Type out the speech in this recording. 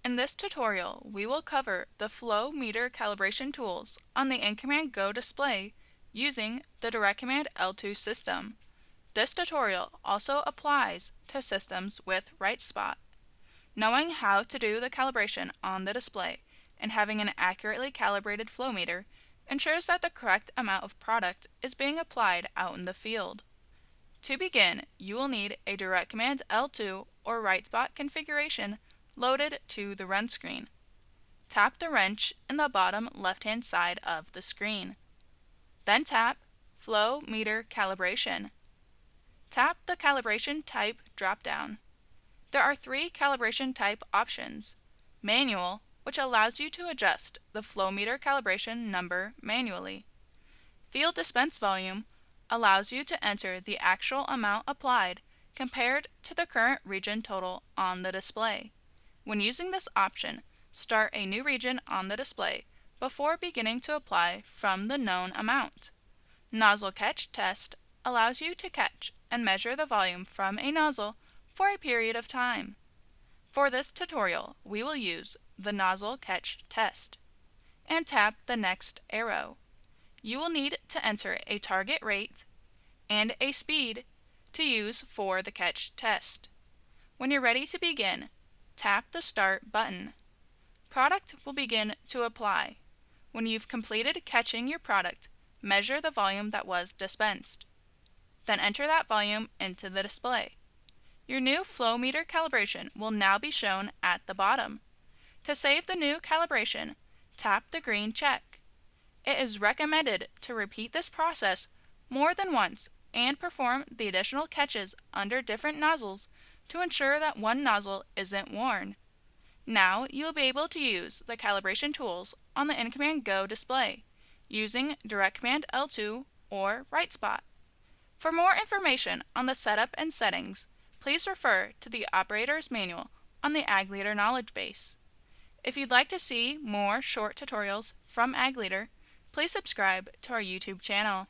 In this tutorial, we will cover the flow meter calibration tools on the InCommand Go display using the DirectCommand L2 system. This tutorial also applies to systems with RightSpot. Knowing how to do the calibration on the display and having an accurately calibrated flow meter ensures that the correct amount of product is being applied out in the field. To begin, you will need a DirectCommand L2 or RightSpot configuration loaded to the run screen. Tap the wrench in the bottom left-hand side of the screen. Then tap Flow Meter Calibration. Tap the Calibration Type drop-down. There are three calibration type options. Manual, which allows you to adjust the flow meter calibration number manually. Field Dispense Volume allows you to enter the actual amount applied compared to the current region total on the display. When using this option, start a new region on the display before beginning to apply from the known amount. Nozzle Catch Test allows you to catch and measure the volume from a nozzle for a period of time. For this tutorial, we will use the Nozzle Catch Test and tap the next arrow. You will need to enter a target rate and a speed to use for the catch test. When you're ready to begin, tap the Start button. Product will begin to apply. When you've completed catching your product, measure the volume that was dispensed. Then enter that volume into the display. Your new flow meter calibration will now be shown at the bottom. To save the new calibration, tap the green check. It is recommended to repeat this process more than once and perform the additional catches under different nozzles to ensure that one nozzle isn't worn. Now you will be able to use the calibration tools on the InCommand Go display using DirectCommand L2 or RightSpot. For more information on the setup and settings, please refer to the Operator's Manual on the Ag Leader Knowledgebase. If you'd like to see more short tutorials from Ag Leader, please subscribe to our YouTube channel.